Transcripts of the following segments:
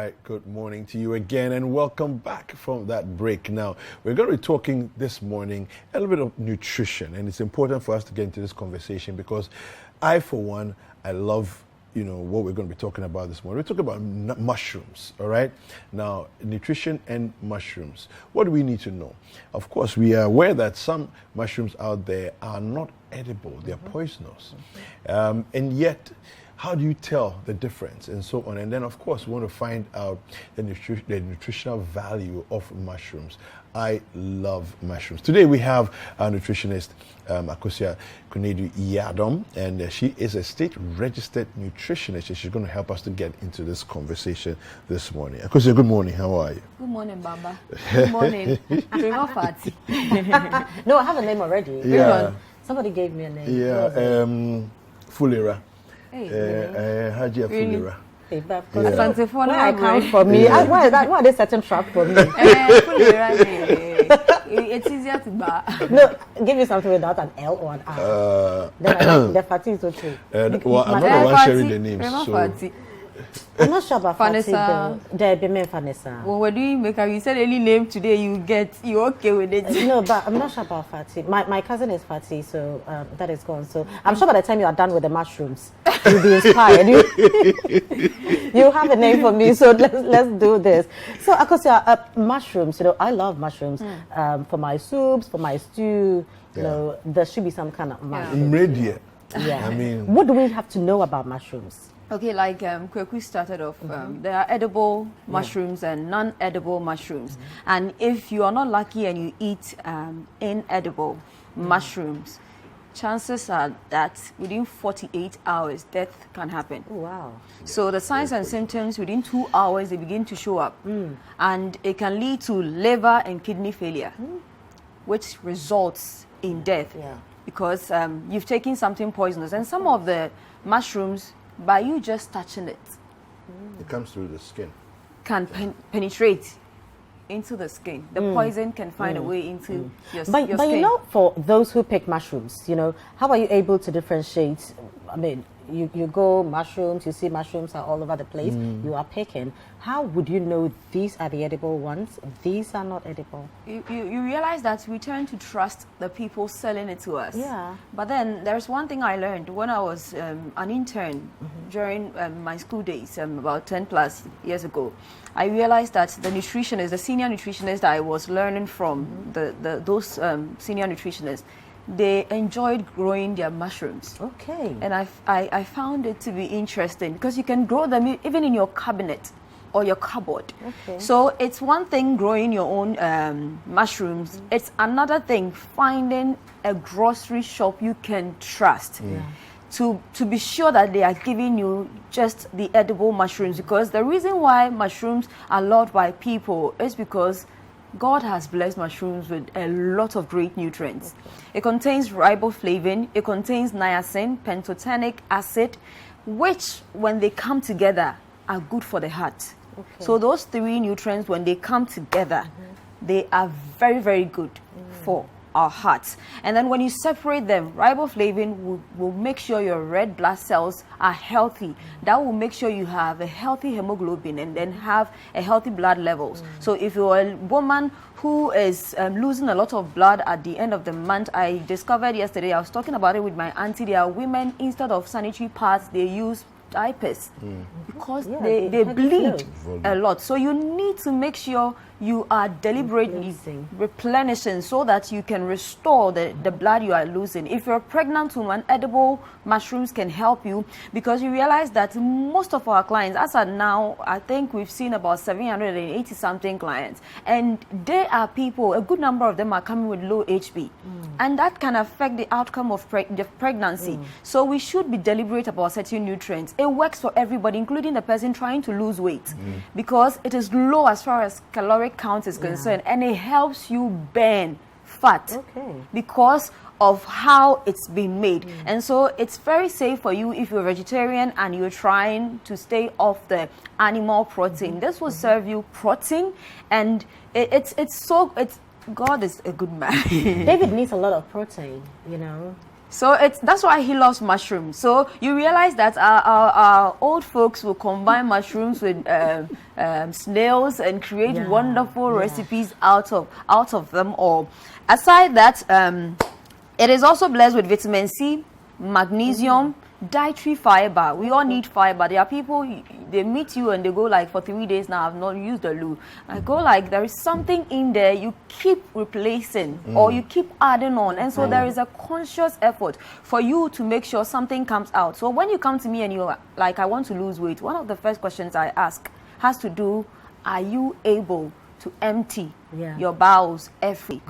right, good morning to you again and welcome back from that break. Now, we're going to be talking this morning a little bit of nutrition, and it's important for us to get into this conversation because I, for one, I love what we're going to be talking about this morning. We're talking about mushrooms, all right? Now, nutrition and mushrooms. What do we need to know? Of course, we are aware that some mushrooms out there are not edible. They're poisonous. And yet, how do you tell the difference and so on? And then, of course, we want to find out the nutritional value of mushrooms. I love mushrooms. Today we have our nutritionist, Akosia Kunedu Yadom, and she is a state-registered nutritionist, and she's going to help us to get into this conversation this morning. Akosia, good morning. How are you? Good morning, Baba. Good morning. No, I have a name already. Yeah. Somebody gave me a name. Yeah, Fulera. Hey, Hajia Fulera. Where I come from, why are they setting trap for me? It's easier to buy. No, give me something without an L or an R. Then the Fati is okay. Well, I'm not the one sharing the names. So. I'm not sure about Vanessa. Vanessa. Well, when you make up, you said any name today, you're okay with it. No, but I'm not sure about Fati. My cousin is Fati, so that is gone. So I'm sure by the time you are done with the mushrooms, you'll be inspired. You have a name for me, so let's do this. So, Akosia, mushrooms. I love mushrooms. For my soups, for my stew. There should be some kind of mushroom. Immediate. Yeah. I mean, what do we have to know about mushrooms? Okay, like Kweku started off, there are edible mushrooms and non-edible mushrooms. And if you are not lucky and you eat inedible mushrooms, chances are that within 48 hours, death can happen. Oh, wow. So the signs and symptoms, within 2 hours, they begin to show up. And it can lead to liver and kidney failure, which results in death. Yeah. Because you've taken something poisonous. And some of the mushrooms, by you just touching it, it comes through the skin. Can penetrate into the skin. The poison can find a way into your skin. But for those who pick mushrooms, how are you able to differentiate? I mean, you go mushrooms, you see mushrooms are all over the place, you are picking. How would you know these are the edible ones, these are not edible? You realize that we tend to trust the people selling it to us. Yeah. But then there's one thing I learned when I was an intern during my school days, about 10 plus years ago. I realized that the senior nutritionist that I was learning from, those senior nutritionists, they enjoyed growing their mushrooms. Okay. And I found it to be interesting because you can grow them even in your cabinet or your cupboard. Okay. So it's one thing growing your own mushrooms. It's another thing finding a grocery shop you can trust. To be sure that they are giving you just the edible mushrooms, because the reason why mushrooms are loved by people is because God has blessed mushrooms with a lot of great nutrients. It contains riboflavin, it contains niacin, pantothenic acid, which when they come together are good for the heart. Okay. So those three nutrients, when they come together, they are very, very good for our hearts. And then when you separate them, riboflavin will make sure your red blood cells are healthy. That will make sure you have a healthy hemoglobin and then have a healthy blood levels. So if you're a woman who is losing a lot of blood at the end of the month, I discovered yesterday, I was talking about it with my auntie, there are women, instead of sanitary pads, they use diapers because they bleed a lot. So you need to make sure you are deliberately replenishing so that you can restore the blood you are losing. If you're a pregnant woman, edible mushrooms can help you, because you realize that most of our clients, as of now, I think we've seen about 780 something clients, and they are people, a good number of them are coming with low HB, and that can affect the outcome of the pregnancy. So we should be deliberate about certain nutrients. It works for everybody, including the person trying to lose weight, because it is low as far as caloric count is concerned, and it helps you burn fat because of how it's been made. And so it's very safe for you if you're a vegetarian and you're trying to stay off the animal protein. This will serve you protein, and God is a good man. David needs a lot of protein, So that's why he loves mushrooms. So you realize that our old folks will combine mushrooms with snails and create wonderful recipes out of them all. Aside that, it is also blessed with vitamin C, magnesium, dietary fiber. We all need fiber. There are people, they meet you and they go like, for 3 days now I've not used the loo. I go like, there is something in there you keep replacing or you keep adding on, and so there is a conscious effort for you to make sure something comes out. So when you come to me and you're like, I want to lose weight, one of the first questions I ask has to do, are you able to empty your bowels every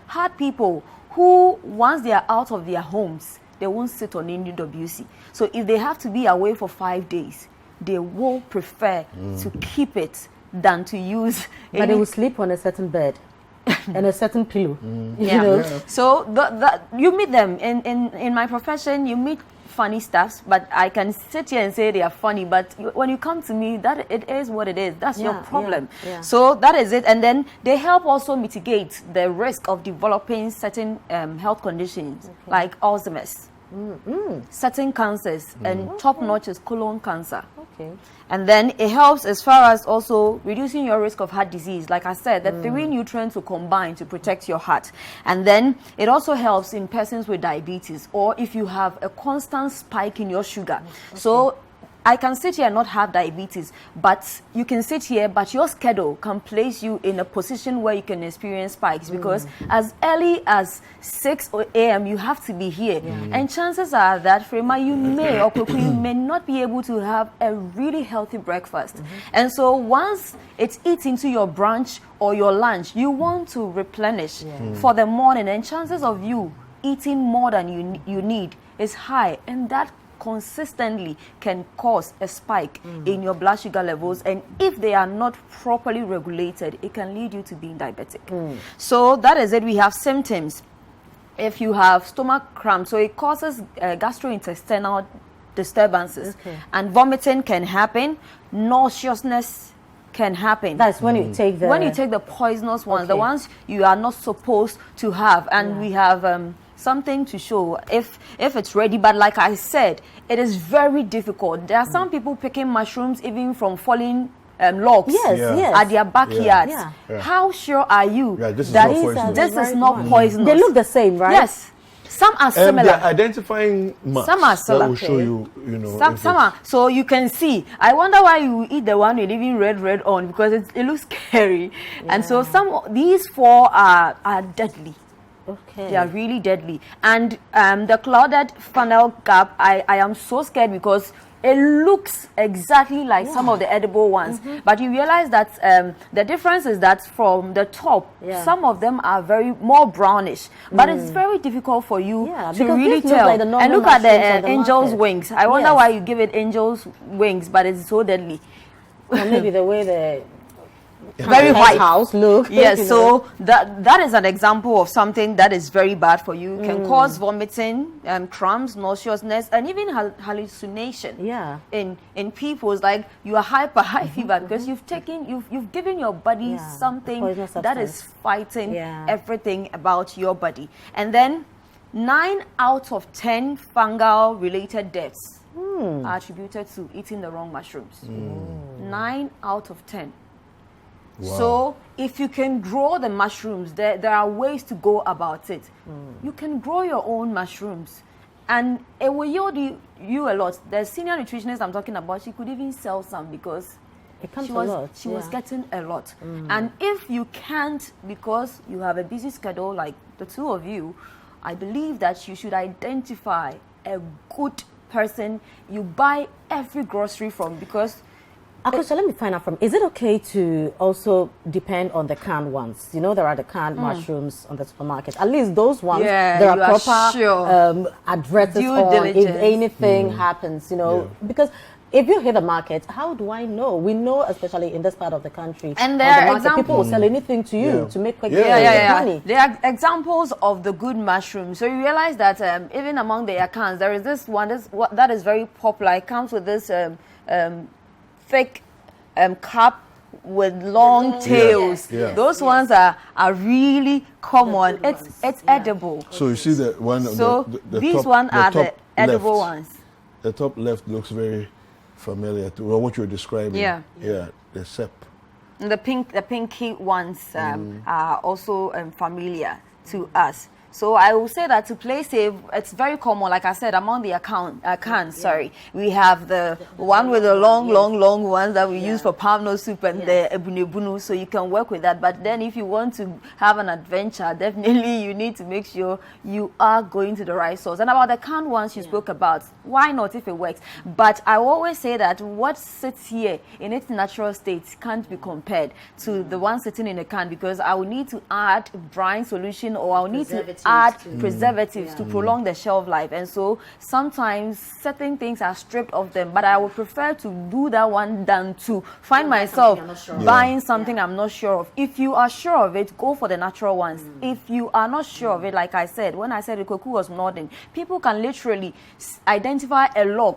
hard people who, once they are out of their homes, they won't sit on any WC. So if they have to be away for 5 days, they will prefer to keep it than to use. But they will sleep on a certain bed and a certain pillow. So you meet them in my profession. You meet funny stuffs, but I can sit here and say they are funny. But when you come to me, that it is what it is. That's your problem. So that is it. And then they help also mitigate the risk of developing certain health conditions like Alzheimer's. Certain cancers, and top notch is colon cancer. And then it helps as far as also reducing your risk of heart disease. Like I said, the 3 nutrients will combine to protect your heart. And then it also helps in persons with diabetes, or if you have a constant spike in your sugar. So I can sit here and not have diabetes, but you can sit here, but your schedule can place you in a position where you can experience spikes, because as early as 6 a.m. you have to be here. And chances are that, Frema, you may or Kweku, you may not be able to have a really healthy breakfast. And so once it's eaten into your brunch or your lunch, you want to replenish for the morning, and chances of you eating more than you need is high, and that consistently can cause a spike in your blood sugar levels, and if they are not properly regulated, it can lead you to being diabetic. So that is it. We have symptoms. If you have stomach cramps, so it causes gastrointestinal disturbances, and vomiting can happen, nauseousness can happen. That's when you take the poisonous ones, the ones you are not supposed to have. And we have something to show if it's ready. But like I said, it is very difficult. There are some people picking mushrooms even from falling logs at their backyards. How sure are you this is that not poisonous? this is not poisonous? They look the same, right? Yes. Some are similar. They're identifying marks. Some are similar. That will show you, Some are. So you can see. I wonder why you eat the one with even red on, because it looks scary. And so these 4 are deadly. They are really deadly. And the clouded funnel cap, I am so scared because it looks exactly like some of the edible ones. But you realize that the difference is that from the top, some of them are more brownish. But it's very difficult for you to really tell. Like and look at the angel's wings. I wonder why you give it angel's wings, but it's so deadly. Or maybe the way the very white house look. Yes, so that is an example of something that is very bad for you. Can cause vomiting, cramps, nauseousness, and even hallucination. In people, it's like you are high fever because you've given your body something that is fighting everything about your body. And then 9 out of 10 fungal related deaths are attributed to eating the wrong mushrooms. 9 out of 10. Wow. So if you can grow the mushrooms, there are ways to go about it. You can grow your own mushrooms, and it will yield you a lot. The senior nutritionist I'm talking about, she could even sell some because she was getting a lot. And if you can't, because you have a busy schedule like the two of you, I believe that you should identify a good person you buy every grocery from, because so let me find out is it okay to also depend on the canned ones? You know, there are the canned mushrooms on the supermarket. At least those ones, there are proper addresses on if anything happens, because if you hit the market, how do I know? We know, especially in this part of the country, and there are examples. People will sell anything to you to make quick money. There are examples of the good mushrooms. So you realize that even among their cans, there is this one that is very popular. It comes with this thick cap with long tails. Yeah. Those ones are really common. It's edible. So you see the one. So the these top, ones are the top edible left. ones. The top left looks very familiar to what you're describing. Yeah. Yeah. The sep. And the pinky ones are also familiar to us. So I will say that to play safe, it's very common. Like I said, among the cans, sorry, we have the one with the long ones that we use for palm nose soup and the ebunu. So you can work with that. But then if you want to have an adventure, definitely you need to make sure you are going to the right source. And about the canned ones you spoke about, why not if it works? But I always say that what sits here in its natural state can't be compared to the one sitting in a can, because I will need to add brine solution, or I will need to add preservatives to prolong the shelf life. And so sometimes certain things are stripped of them, but I would prefer to do that one than to find myself buying something I'm not sure of. If you are sure of it, go for the natural ones. If you are not sure of it, like I said, when I said the Koku was nodding, people can literally identify a log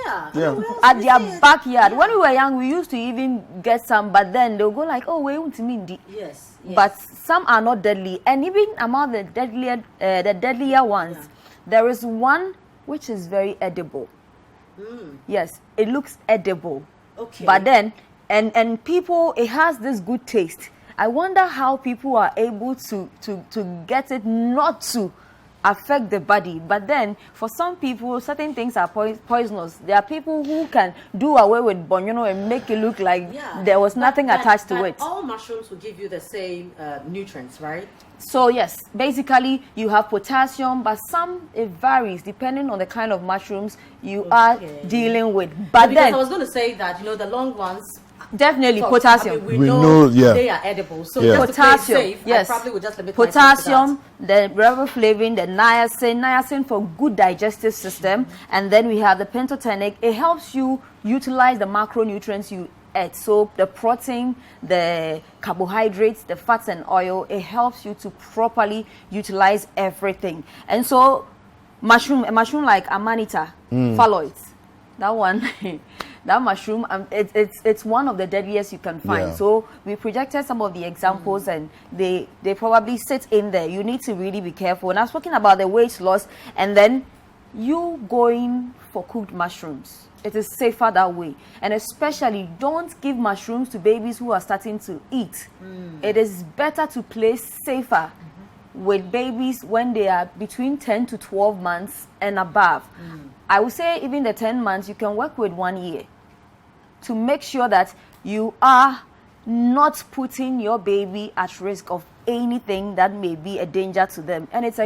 at their backyard. When we were young, we used to even get some, but then they'll go like, oh, wait, what do you mean? Yes. But some are not deadly. And even among the deadlier ones, there is one which is very edible. Yes, it looks edible. Okay. But then, and people, it has this good taste. I wonder how people are able to get it not to affect the body. But then for some people, certain things are poisonous. There are people who can do away with bonyono and make it look like there was nothing attached to it. All mushrooms will give you the same nutrients, right? So yes, basically you have potassium, but some, it varies depending on the kind of mushrooms you are dealing with. But because then I was going to say that, the long ones, definitely potassium. I mean, we know they are edible. So just potassium, to play safe, yes. I probably would just limit Potassium, the riboflavin, the niacin for good digestive system, and then we have the pentotenic. It helps you utilize the macronutrients you eat. So the protein, the carbohydrates, the fats and oil, it helps you to properly utilize everything. And so a mushroom like amanita, phaloids, that one. That mushroom, it's one of the deadliest you can find. So we projected some of the examples, and they probably sit in there. You need to really be careful. And I was talking about the weight loss, and then you going for cooked mushrooms. It is safer that way. And especially, don't give mushrooms to babies who are starting to eat. It is better to play safer with babies when they are between 10 to 12 months and above. I would say even the 10 months, you can work with 1 year, to make sure that you are not putting your baby at risk of anything that may be a danger to them. And it's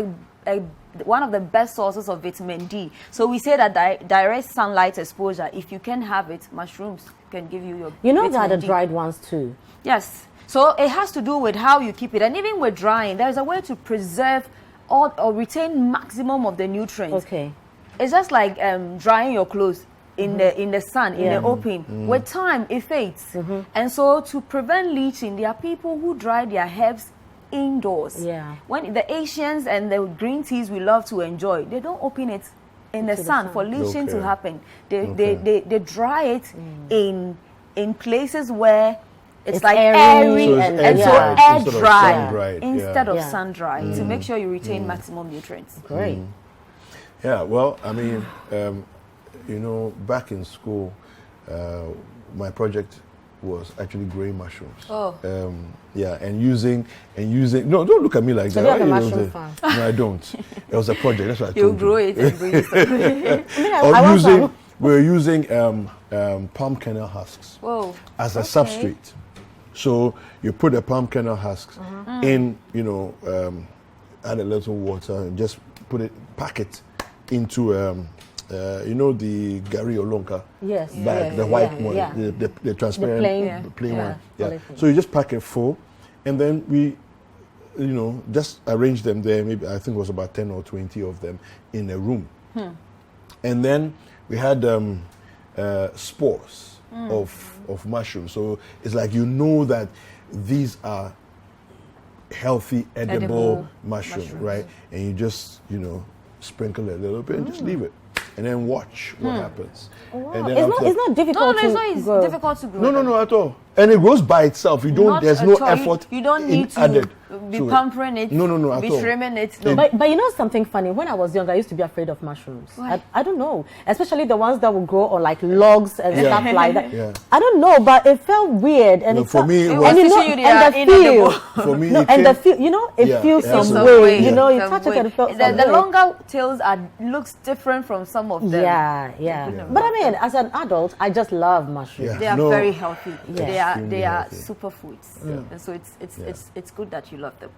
one of the best sources of vitamin D. So we say that direct sunlight exposure, if you can have it, mushrooms can give you your there are the dried ones too. Yes. So it has to do with how you keep it. And even with drying, there's a way to preserve or retain maximum of the nutrients. Okay. It's just like drying your clothes in the sun, in the open. With time, it fades. And so to prevent leaching, there are people who dry their herbs indoors. When the Asians and the green teas we love to enjoy, they don't open it in the sun for leaching to happen. They dry it in places where it's like airy, so and so air dry instead of sun dry, to make sure you retain maximum nutrients. Great. Yeah, well, I mean, back in school, my project was actually growing mushrooms. And using. No, don't look at me like that. So you have a mushroom farm? No, I don't. It was a project. That's what I told You'll grow it and bring it. We were using palm kernel husks as a substrate. So you put the palm kernel husks in, add a little water and just pack it into the Gary Olonka bag, the white one, the transparent, plain one. Yeah. So you just pack it full, and then we, just arrange them there. Maybe I think it was about 10 or 20 of them in a room, and then we had spores of mushrooms. So it's like that these are healthy, edible mushrooms, right? And you just sprinkle a little bit and just leave it, and then watch what happens. Wow. And then it's not difficult. It's difficult to grow. No, at all. And it grows by itself. You don't. Not There's at no all. effort. You don't need to added be to it. pampering it. No, at be all. trimming it. No. But you know something funny? When I was young, I used to be afraid of mushrooms. Why? I don't know, especially the ones that would grow on like logs and Yeah. stuff like that. Yeah. I don't know, but it felt weird, and No, it for felt, me, it and was- you know, Teaching you and they the are feel. inedible. For me, No, it and the came- feel, you know, it Yeah, feels yeah, some some way. way. You know, you Some touch it way. and it feels the some way. longer tails looks different from some of them. Yeah. Yeah. But I mean, as an adult, I just love mushrooms. Yeah. They are No. very healthy. Yeah. They are Extremely healthy. superfoods. Yeah. And so it's good that you love them.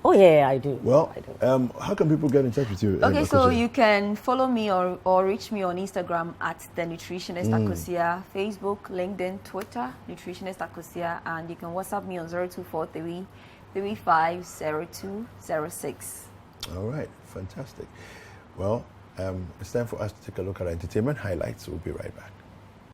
Oh yeah, I do. Well, I do. how can people get in touch with you? Okay, so Akosia? you can follow me or reach me on Instagram at the Nutritionist Akosia, Facebook, LinkedIn, Twitter, Nutritionist Akosia, and you can WhatsApp me on 0243 350206. All right, fantastic. Well, it's time for us to take a look at our entertainment highlights. We'll be right back.